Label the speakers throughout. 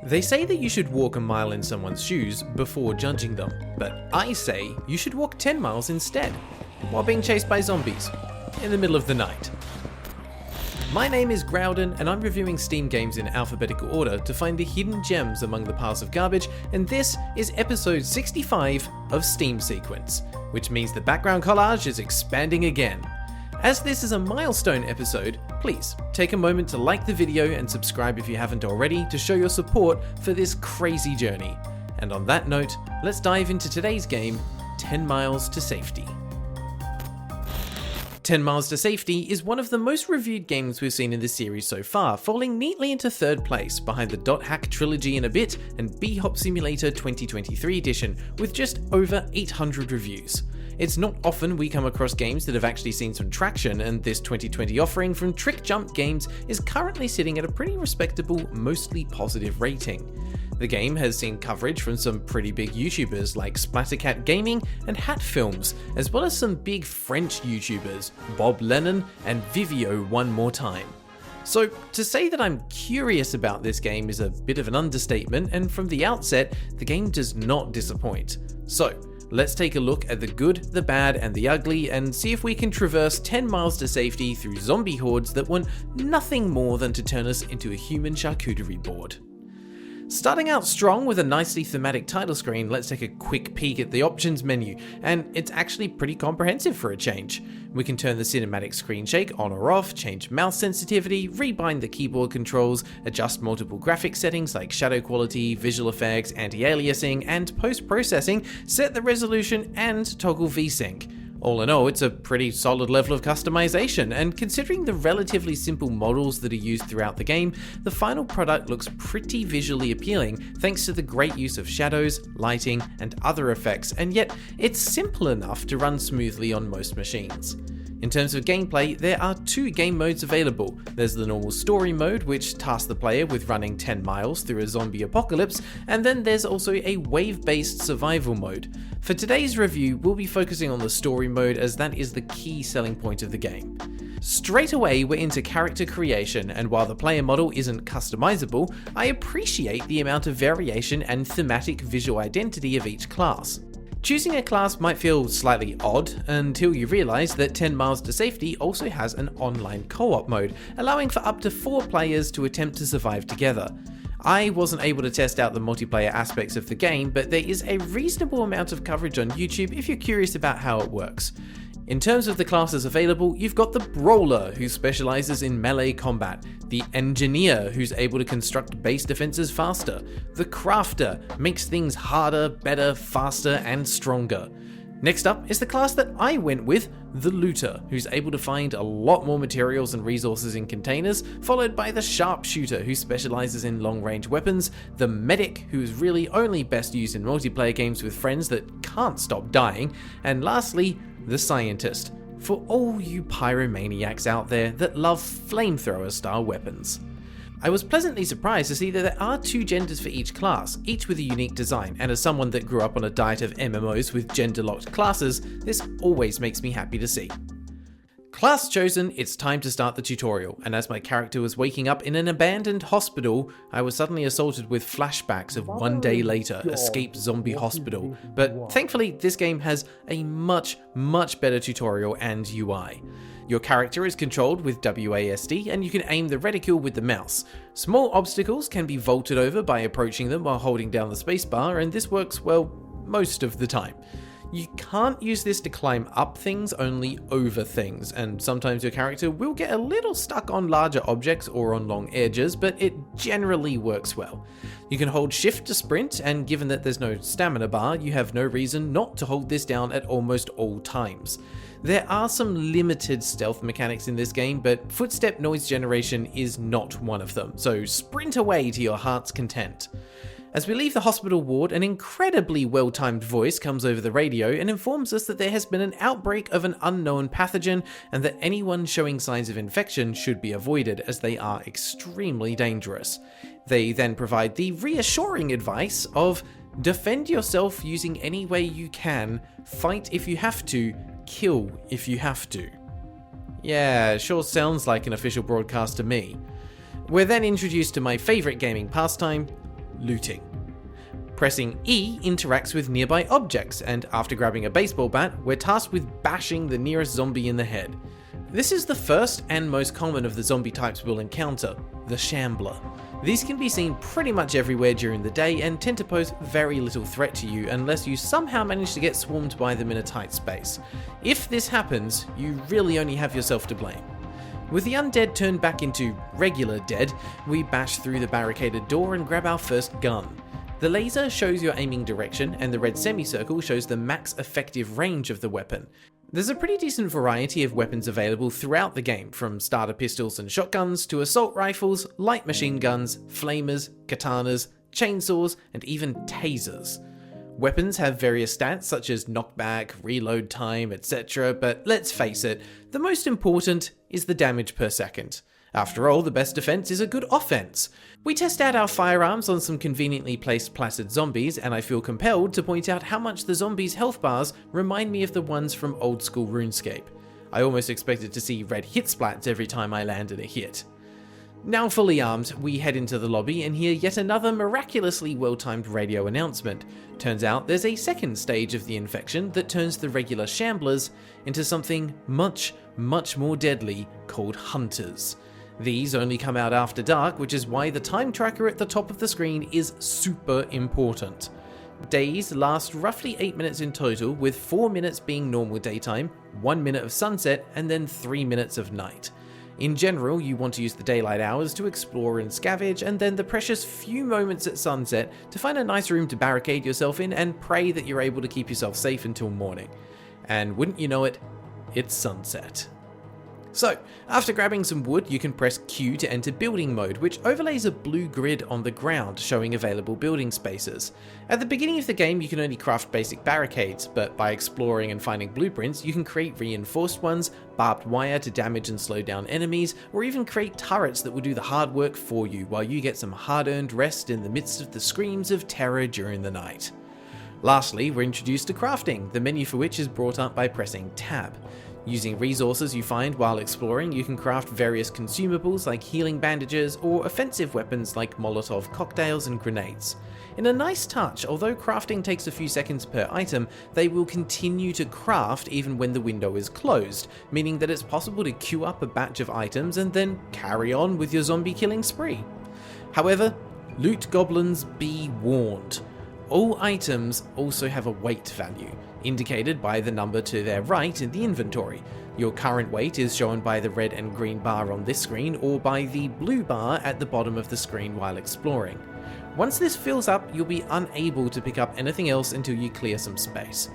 Speaker 1: They say that you should walk a mile in someone's shoes before judging them, but I say you should walk 10 miles instead, while being chased by zombies in the middle of the night. My name is Graeldon, and I'm reviewing Steam games in alphabetical order to find the hidden gems among the piles of garbage, and this is episode 65 of Steam Sequence, which means the background collage is expanding again. As this is a milestone episode, please take a moment to like the video and subscribe if you haven't already to show your support for this crazy journey. And on that note, let's dive into today's game, 10 Miles to Safety. 10 Miles to Safety is one of the most reviewed games we've seen in this series so far, falling neatly into third place behind the Dot Hack Trilogy in a Bit and B-Hop Simulator 2023 edition with just over 800 reviews. It's not often we come across games that have actually seen some traction, and this 2020 offering from Trick Jump Games is currently sitting at a pretty respectable, mostly positive rating. The game has seen coverage from some pretty big YouTubers like Splattercat Gaming and Hat Films, as well as some big French YouTubers, Bob Lennon and Vivio One More Time. So to say that I'm curious about this game is a bit of an understatement, and from the outset, the game does not disappoint. So let's take a look at the good, the bad, and the ugly, and see if we can traverse 10 miles to safety through zombie hordes that want nothing more than to turn us into a human charcuterie board. Starting out strong with a nicely thematic title screen, let's take a quick peek at the options menu, and it's actually pretty comprehensive for a change. We can turn the cinematic screen shake on or off, change mouse sensitivity, rebind the keyboard controls, adjust multiple graphic settings like shadow quality, visual effects, anti-aliasing, and post-processing, set the resolution, and toggle VSync. All in all, it's a pretty solid level of customization, and considering the relatively simple models that are used throughout the game, the final product looks pretty visually appealing thanks to the great use of shadows, lighting, and other effects, and yet it's simple enough to run smoothly on most machines. In terms of gameplay, there are two game modes available. There's the normal story mode, which tasks the player with running 10 miles through a zombie apocalypse, and then there's also a wave-based survival mode. For today's review, we'll be focusing on the story mode as that is the key selling point of the game. Straight away, we're into character creation, and while the player model isn't customizable, I appreciate the amount of variation and thematic visual identity of each class. Choosing a class might feel slightly odd until you realise that 10 Miles to Safety also has an online co-op mode, allowing for up to 4 players to attempt to survive together. I wasn't able to test out the multiplayer aspects of the game, but there is a reasonable amount of coverage on YouTube if you're curious about how it works. In terms of the classes available, you've got the Brawler, who specialises in melee combat, the Engineer, who's able to construct base defences faster, the Crafter, makes things harder, better, faster, and stronger. Next up is the class that I went with, the Looter, who's able to find a lot more materials and resources in containers, followed by the Sharpshooter, who specialises in long-range weapons, the Medic, who is really only best used in multiplayer games with friends that can't stop dying, and lastly, the Scientist, for all you pyromaniacs out there that love flamethrower-style weapons. I was pleasantly surprised to see that there are 2 genders for each class, each with a unique design, and as someone that grew up on a diet of MMOs with gender-locked classes, this always makes me happy to see. Class chosen, it's time to start the tutorial, and as my character was waking up in an abandoned hospital, I was suddenly assaulted with flashbacks of one day later, escape zombie hospital, but thankfully this game has a much better tutorial and UI. Your character is controlled with WASD, and you can aim the reticule with the mouse. Small obstacles can be vaulted over by approaching them while holding down the spacebar, and this works, well, most of the time. You can't use this to climb up things, only over things, and sometimes your character will get a little stuck on larger objects or on long edges, but it generally works well. You can hold shift to sprint, and given that there's no stamina bar, you have no reason not to hold this down at almost all times. There are some limited stealth mechanics in this game, but footstep noise generation is not one of them, so sprint away to your heart's content. As we leave the hospital ward, an incredibly well-timed voice comes over the radio and informs us that there has been an outbreak of an unknown pathogen and that anyone showing signs of infection should be avoided as they are extremely dangerous. They then provide the reassuring advice of defend yourself using any way you can, fight if you have to, kill if you have to. Yeah, sure sounds like an official broadcast to me. We're then introduced to my favourite gaming pastime, looting. Pressing E interacts with nearby objects, and after grabbing a baseball bat, we're tasked with bashing the nearest zombie in the head. This is the first and most common of the zombie types we'll encounter, the Shambler. These can be seen pretty much everywhere during the day and tend to pose very little threat to you unless you somehow manage to get swarmed by them in a tight space. If this happens, you really only have yourself to blame. With the undead turned back into regular dead, we bash through the barricaded door and grab our first gun. The laser shows your aiming direction, and the red semicircle shows the max effective range of the weapon. There's a pretty decent variety of weapons available throughout the game, from starter pistols and shotguns to assault rifles, light machine guns, flamers, katanas, chainsaws, and even tasers. Weapons have various stats such as knockback, reload time, etc., but let's face it, the most important is the damage per second. After all, the best defense is a good offense. We test out our firearms on some conveniently placed placid zombies, and I feel compelled to point out how much the zombies' health bars remind me of the ones from old school RuneScape. I almost expected to see red hit splats every time I landed a hit. Now fully armed, we head into the lobby and hear yet another miraculously well-timed radio announcement. Turns out there's a second stage of the infection that turns the regular shamblers into something much, much more deadly called hunters. These only come out after dark, which is why the time tracker at the top of the screen is super important. Days last roughly 8 minutes in total, with 4 minutes being normal daytime, 1 minute of sunset, and then 3 minutes of night. In general, you want to use the daylight hours to explore and scavenge, and then the precious few moments at sunset to find a nice room to barricade yourself in and pray that you're able to keep yourself safe until morning. And wouldn't you know it, it's sunset. So, after grabbing some wood, you can press Q to enter building mode, which overlays a blue grid on the ground showing available building spaces. At the beginning of the game, you can only craft basic barricades, but by exploring and finding blueprints, you can create reinforced ones, barbed wire to damage and slow down enemies, or even create turrets that will do the hard work for you while you get some hard-earned rest in the midst of the screams of terror during the night. Lastly, we're introduced to crafting, the menu for which is brought up by pressing Tab. Using resources you find while exploring, you can craft various consumables like healing bandages or offensive weapons like Molotov cocktails and grenades. In a nice touch, although crafting takes a few seconds per item, they will continue to craft even when the window is closed, meaning that it's possible to queue up a batch of items and then carry on with your zombie killing spree. However, loot goblins, be warned. All items also have a weight value, indicated by the number to their right in the inventory. Your current weight is shown by the red and green bar on this screen, or by the blue bar at the bottom of the screen while exploring. Once this fills up, you'll be unable to pick up anything else until you clear some space.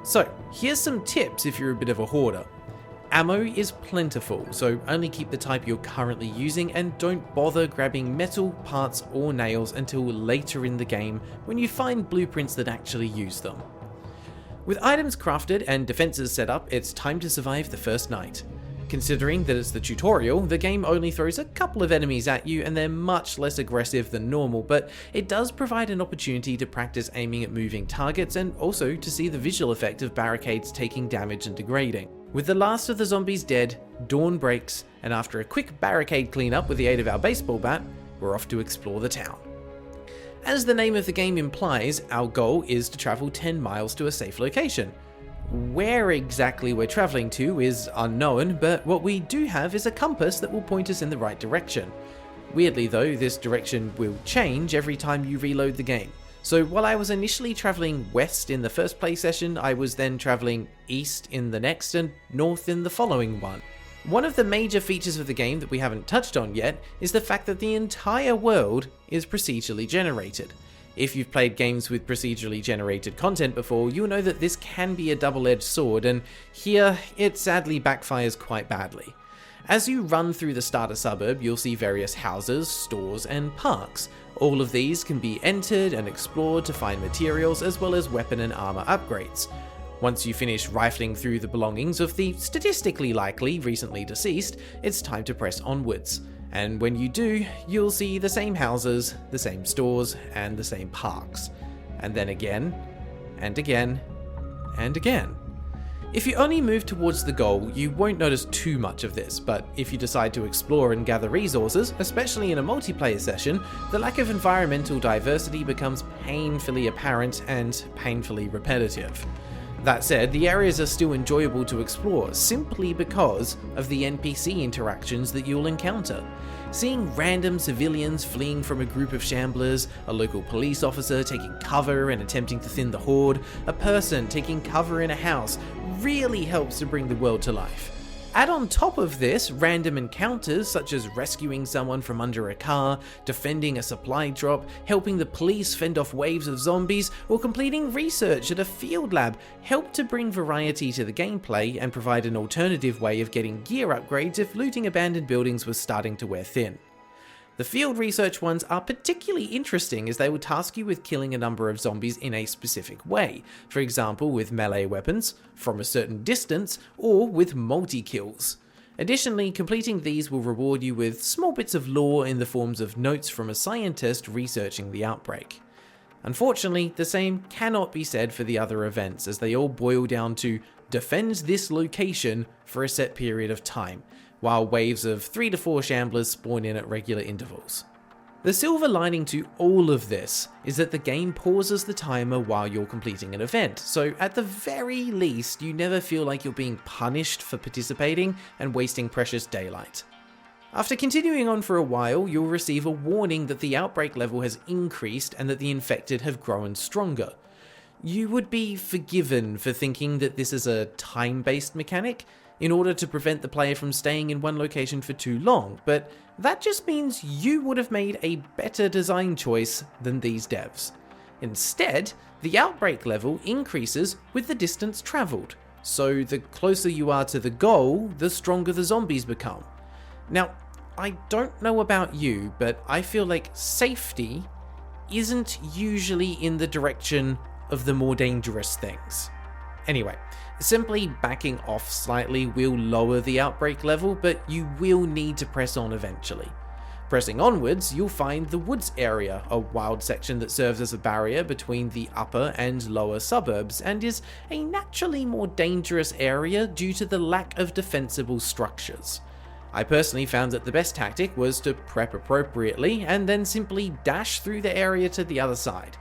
Speaker 1: So, here's some tips if you're a bit of a hoarder. Ammo is plentiful, so only keep the type you're currently using and don't bother grabbing metal, parts or nails until later in the game when you find blueprints that actually use them. With items crafted and defenses set up, it's time to survive the first night. Considering that it's the tutorial, the game only throws a couple of enemies at you and they're much less aggressive than normal, but it does provide an opportunity to practice aiming at moving targets and also to see the visual effect of barricades taking damage and degrading. With the last of the zombies dead, dawn breaks, and after a quick barricade cleanup with the aid of our baseball bat, we're off to explore the town. As the name of the game implies, our goal is to travel 10 miles to a safe location. Where exactly we're traveling to is unknown, but what we do have is a compass that will point us in the right direction. Weirdly though, this direction will change every time you reload the game. So while I was initially traveling west in the first play session, I was then traveling east in the next and north in the following one. One of the major features of the game that we haven't touched on yet is the fact that the entire world is procedurally generated. If you've played games with procedurally generated content before, you'll know that this can be a double-edged sword, and here it sadly backfires quite badly. As you run through the starter suburb, you'll see various houses, stores, and parks. All of these can be entered and explored to find materials as well as weapon and armor upgrades. Once you finish rifling through the belongings of the statistically likely recently deceased, it's time to press onwards. And when you do, you'll see the same houses, the same stores, and the same parks. And then again, and again, and again. If you only move towards the goal, you won't notice too much of this, but if you decide to explore and gather resources, especially in a multiplayer session, the lack of environmental diversity becomes painfully apparent and painfully repetitive. That said, the areas are still enjoyable to explore simply because of the NPC interactions that you'll encounter. Seeing random civilians fleeing from a group of shamblers, a local police officer taking cover and attempting to thin the horde, a person taking cover in a house really helps to bring the world to life. Add on top of this random encounters such as rescuing someone from under a car, defending a supply drop, helping the police fend off waves of zombies, or completing research at a field lab help to bring variety to the gameplay and provide an alternative way of getting gear upgrades if looting abandoned buildings was starting to wear thin. The field research ones are particularly interesting as they will task you with killing a number of zombies in a specific way, for example with melee weapons, from a certain distance, or with multi-kills. Additionally, completing these will reward you with small bits of lore in the forms of notes from a scientist researching the outbreak. Unfortunately, the same cannot be said for the other events, as they all boil down to defend this location for a set period of time, while waves of 3 to 4 shamblers spawn in at regular intervals. The silver lining to all of this is that the game pauses the timer while you're completing an event, so at the very least you never feel like you're being punished for participating and wasting precious daylight. After continuing on for a while, you'll receive a warning that the outbreak level has increased and that the infected have grown stronger. You would be forgiven for thinking that this is a time-based mechanic, in order to prevent the player from staying in one location for too long, but that just means you would have made a better design choice than these devs. Instead, the outbreak level increases with the distance travelled, so the closer you are to the goal, the stronger the zombies become. Now, I don't know about you, but I feel like safety isn't usually in the direction of the more dangerous things. Anyway, simply backing off slightly will lower the outbreak level, but you will need to press on eventually. Pressing onwards, you'll find the woods area, a wild section that serves as a barrier between the upper and lower suburbs, and is a naturally more dangerous area due to the lack of defensible structures. I personally found that the best tactic was to prep appropriately and then simply dash through the area to the other side.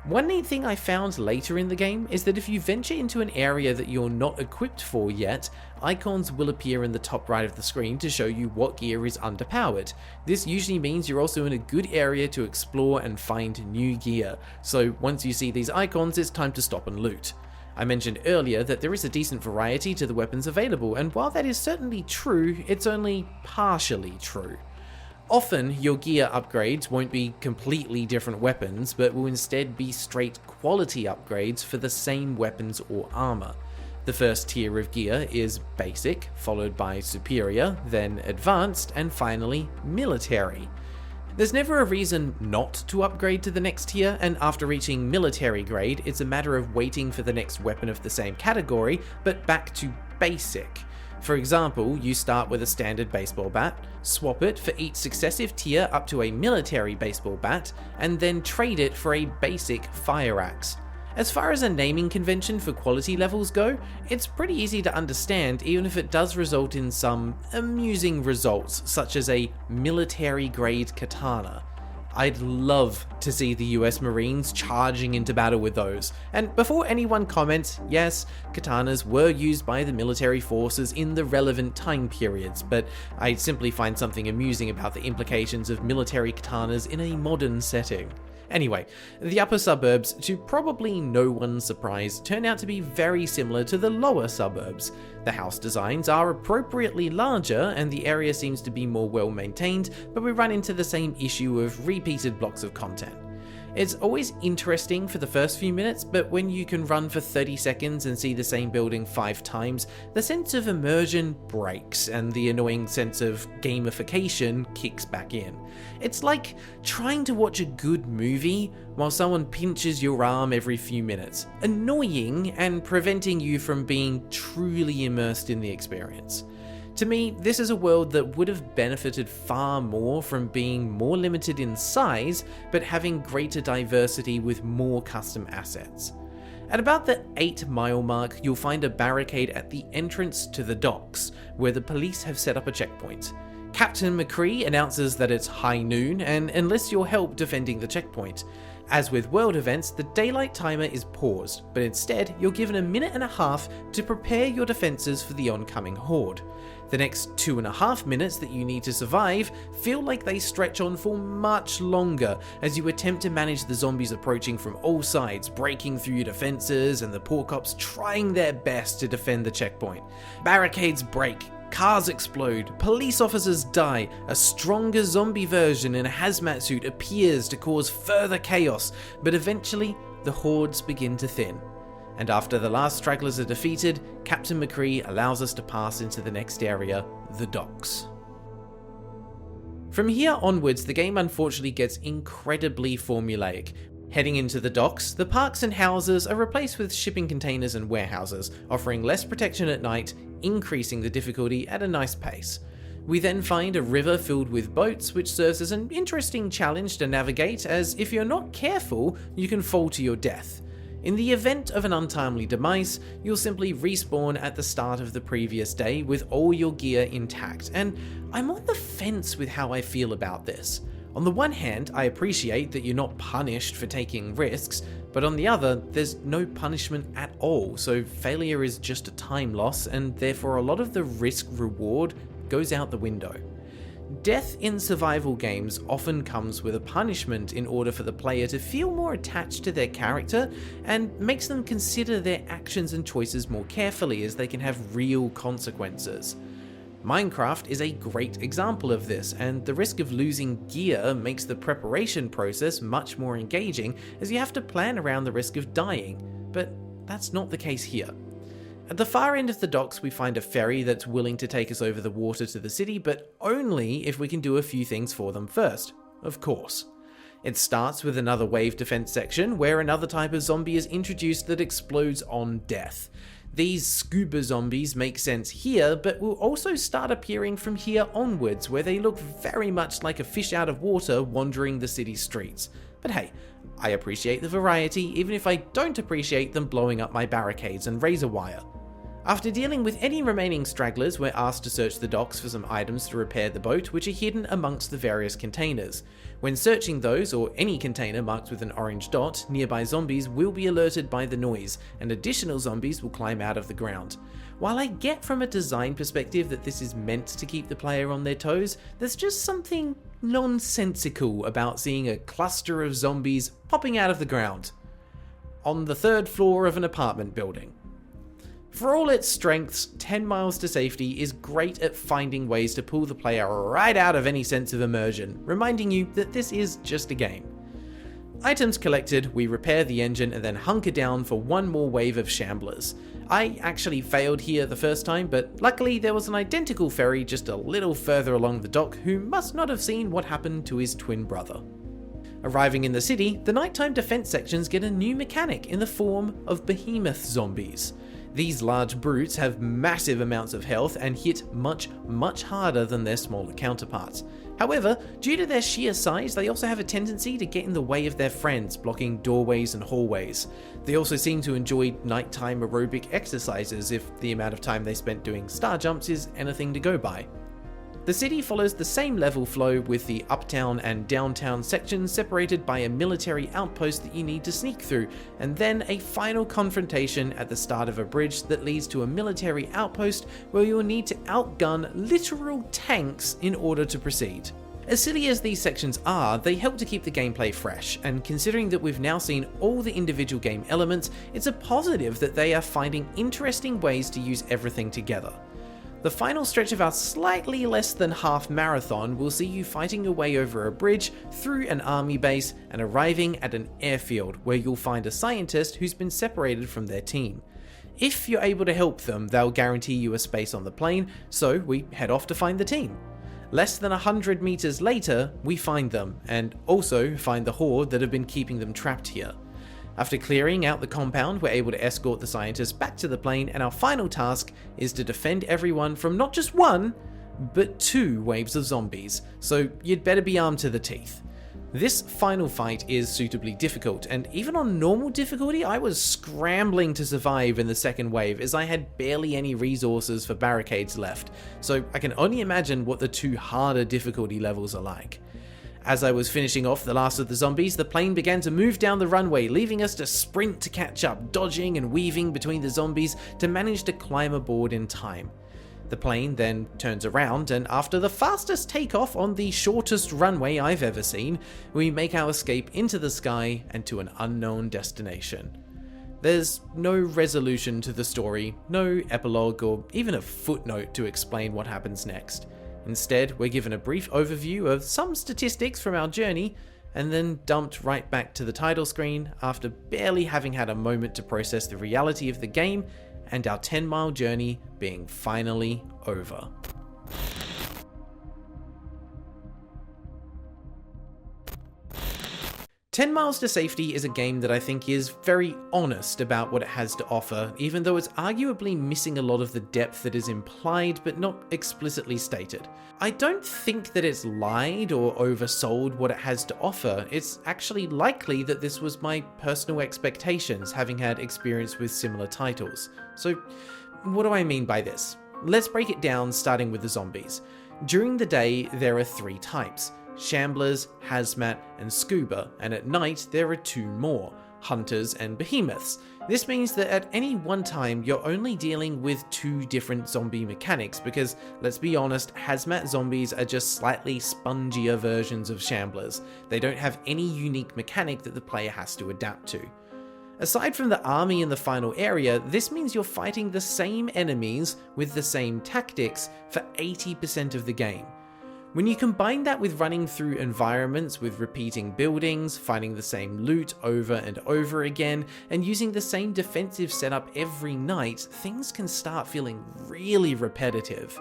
Speaker 1: One neat thing I found later in the game is that if you venture into an area that you're not equipped for yet, icons will appear in the top right of the screen to show you what gear is underpowered. This usually means you're also in a good area to explore and find new gear, so once you see these icons, it's time to stop and loot. I mentioned earlier that there is a decent variety to the weapons available, and while that is certainly true, it's only partially true. Often, your gear upgrades won't be completely different weapons, but will instead be straight quality upgrades for the same weapons or armor. The first tier of gear is basic, followed by superior, then advanced, and finally military. There's never a reason not to upgrade to the next tier, and after reaching military grade, it's a matter of waiting for the next weapon of the same category, but back to basic. For example, you start with a standard baseball bat, swap it for each successive tier up to a military baseball bat, and then trade it for a basic fire axe. As far as a naming convention for quality levels go, it's pretty easy to understand, even if it does result in some amusing results, such as a military grade katana. I'd love to see the US Marines charging into battle with those. And before anyone comments, yes, katanas were used by the military forces in the relevant time periods, but I simply find something amusing about the implications of military katanas in a modern setting. Anyway, the upper suburbs, to probably no one's surprise, turn out to be very similar to the lower suburbs. The house designs are appropriately larger and the area seems to be more well maintained, but we run into the same issue of repeated blocks of content. It's always interesting for the first few minutes, but when you can run for 30 seconds and see the same building 5 times, the sense of immersion breaks and the annoying sense of gamification kicks back in. It's like trying to watch a good movie while someone pinches your arm every few minutes, annoying and preventing you from being truly immersed in the experience. To me, this is a world that would have benefited far more from being more limited in size, but having greater diversity with more custom assets. At about the 8-mile mark, you'll find a barricade at the entrance to the docks, where the police have set up a checkpoint. Captain McCree announces that it's high noon and enlists your help defending the checkpoint. As with world events, the daylight timer is paused, but instead you're given a minute and a half to prepare your defenses for the oncoming horde. The next 2.5 minutes that you need to survive feel like they stretch on for much longer as you attempt to manage the zombies approaching from all sides, breaking through your defenses, and the poor cops trying their best to defend the checkpoint. Barricades break, cars explode, police officers die, a stronger zombie version in a hazmat suit appears to cause further chaos, but eventually the hordes begin to thin. And after the last stragglers are defeated, Captain McCree allows us to pass into the next area, the docks. From here onwards, the game unfortunately gets incredibly formulaic. Heading into the docks, the parks and houses are replaced with shipping containers and warehouses, offering less protection at night, increasing the difficulty at a nice pace. We then find a river filled with boats, which serves as an interesting challenge to navigate, as if you're not careful, you can fall to your death. In the event of an untimely demise, you'll simply respawn at the start of the previous day with all your gear intact, and I'm on the fence with how I feel about this. On the one hand, I appreciate that you're not punished for taking risks, but on the other, there's no punishment at all, so failure is just a time loss, and therefore a lot of the risk-reward goes out the window. Death in survival games often comes with a punishment in order for the player to feel more attached to their character and makes them consider their actions and choices more carefully, as they can have real consequences. Minecraft is a great example of this, and the risk of losing gear makes the preparation process much more engaging, as you have to plan around the risk of dying, but that's not the case here. At the far end of the docks, we find a ferry that's willing to take us over the water to the city, but only if we can do a few things for them first, of course. It starts with another wave defense section, where another type of zombie is introduced that explodes on death. These scuba zombies make sense here, but will also start appearing from here onwards, where they look very much like a fish out of water wandering the city streets. But hey, I appreciate the variety, even if I don't appreciate them blowing up my barricades and razor wire. After dealing with any remaining stragglers, we're asked to search the docks for some items to repair the boat, which are hidden amongst the various containers. When searching those, or any container marked with an orange dot, nearby zombies will be alerted by the noise, and additional zombies will climb out of the ground. While I get from a design perspective that this is meant to keep the player on their toes, there's just something nonsensical about seeing a cluster of zombies popping out of the ground on the 3rd floor of an apartment building. For all its strengths, 10 Miles to Safety is great at finding ways to pull the player right out of any sense of immersion, reminding you that this is just a game. Items collected, we repair the engine and then hunker down for one more wave of shamblers. I actually failed here the first time, but luckily there was an identical ferry just a little further along the dock who must not have seen what happened to his twin brother. Arriving in the city, the nighttime defense sections get a new mechanic in the form of behemoth zombies. These large brutes have massive amounts of health and hit much harder than their smaller counterparts. However, due to their sheer size, they also have a tendency to get in the way of their friends, blocking doorways and hallways. They also seem to enjoy nighttime aerobic exercises if the amount of time they spent doing star jumps is anything to go by. The city follows the same level flow, with the uptown and downtown sections separated by a military outpost that you need to sneak through, and then a final confrontation at the start of a bridge that leads to a military outpost where you'll need to outgun literal tanks in order to proceed. As silly as these sections are, they help to keep the gameplay fresh, and considering that we've now seen all the individual game elements, it's a positive that they are finding interesting ways to use everything together. The final stretch of our slightly less than half marathon will see you fighting your way over a bridge, through an army base, and arriving at an airfield where you'll find a scientist who's been separated from their team. If you're able to help them, they'll guarantee you a space on the plane, so we head off to find the team. Less than 100 meters later, we find them, and also find the horde that have been keeping them trapped here. After clearing out the compound, we're able to escort the scientists back to the plane, and our final task is to defend everyone from not just one, but 2 waves of zombies, so you'd better be armed to the teeth. This final fight is suitably difficult, and even on normal difficulty, I was scrambling to survive in the second wave as I had barely any resources for barricades left, so I can only imagine what the 2 harder difficulty levels are like. As I was finishing off the last of the zombies, the plane began to move down the runway, leaving us to sprint to catch up, dodging and weaving between the zombies to manage to climb aboard in time. The plane then turns around, and after the fastest takeoff on the shortest runway I've ever seen, we make our escape into the sky and to an unknown destination. There's no resolution to the story, no epilogue, or even a footnote to explain what happens next. Instead, we're given a brief overview of some statistics from our journey, and then dumped right back to the title screen after barely having had a moment to process the reality of the game and our 10-mile journey being finally over. "10 Miles to Safety" is a game that I think is very honest about what it has to offer, even though it's arguably missing a lot of the depth that is implied but not explicitly stated. I don't think that it's lied or oversold what it has to offer. It's actually likely that this was my personal expectations, having had experience with similar titles. So, what do I mean by this? Let's break it down, starting with the zombies. During the day, there are 3 types: Shamblers, Hazmat, and Scuba, and at night there are 2 more: Hunters and Behemoths. This means that at any one time you're only dealing with 2 different zombie mechanics, because let's be honest, Hazmat zombies are just slightly spongier versions of Shamblers. They don't have any unique mechanic that the player has to adapt to. Aside from the army in the final area, this means you're fighting the same enemies with the same tactics for 80% of the game. When you combine that with running through environments with repeating buildings, finding the same loot over and over again, and using the same defensive setup every night, things can start feeling really repetitive.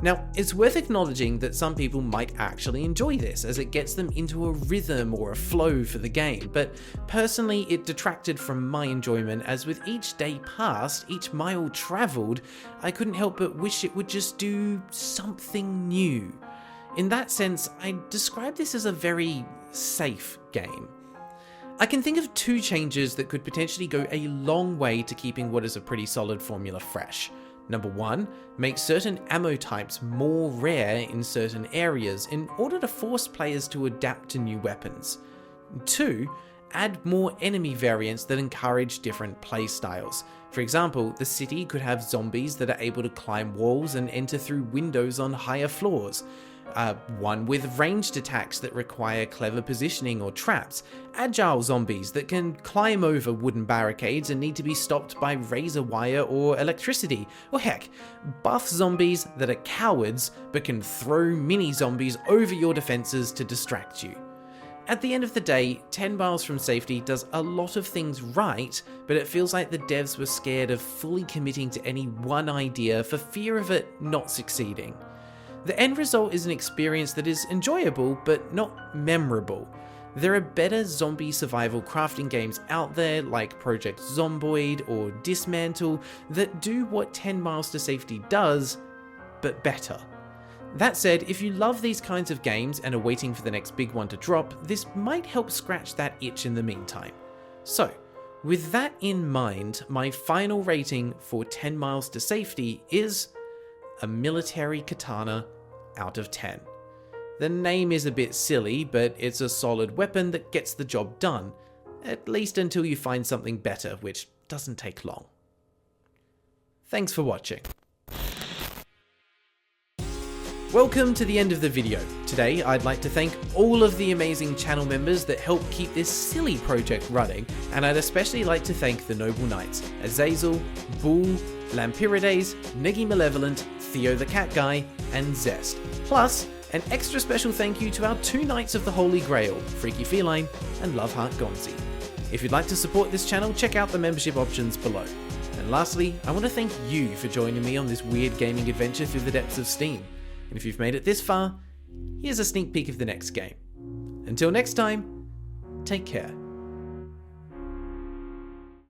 Speaker 1: Now, it's worth acknowledging that some people might actually enjoy this, as it gets them into a rhythm or a flow for the game, but personally it detracted from my enjoyment, as with each day passed, each mile travelled, I couldn't help but wish it would just do something new. In that sense, I describe this as a very safe game. I can think of 2 changes that could potentially go a long way to keeping what is a pretty solid formula fresh. Number 1, make certain ammo types more rare in certain areas in order to force players to adapt to new weapons. 2, add more enemy variants that encourage different playstyles. For example, the city could have zombies that are able to climb walls and enter through windows on higher floors. One with ranged attacks that require clever positioning or traps, agile zombies that can climb over wooden barricades and need to be stopped by razor wire or electricity, or heck, buff zombies that are cowards but can throw mini zombies over your defenses to distract you. At the end of the day, 10 Miles from Safety does a lot of things right, but it feels like the devs were scared of fully committing to any one idea for fear of it not succeeding. The end result is an experience that is enjoyable, but not memorable. There are better zombie survival crafting games out there, like Project Zomboid or Dismantle, that do what 10 Miles to Safety does, but better. That said, if you love these kinds of games and are waiting for the next big one to drop, this might help scratch that itch in the meantime. So, with that in mind, my final rating for 10 Miles to Safety is a military katana out of 10. The name is a bit silly, but it's a solid weapon that gets the job done, at least until you find something better, which doesn't take long. Thanks for watching. Welcome to the end of the video. Today, I'd like to thank all of the amazing channel members that help keep this silly project running, and I'd especially like to thank the Noble Knights, Azazel, Bull, Lampirides, Niggy Malevolent, Theo the Cat Guy, and Zest. Plus, an extra special thank you to our 2 Knights of the Holy Grail, Freaky Feline and Loveheart Gonzi. If you'd like to support this channel, check out the membership options below. And lastly, I want to thank you for joining me on this weird gaming adventure through the depths of Steam. And if you've made it this far, here's a sneak peek of the next game. Until next time, take care.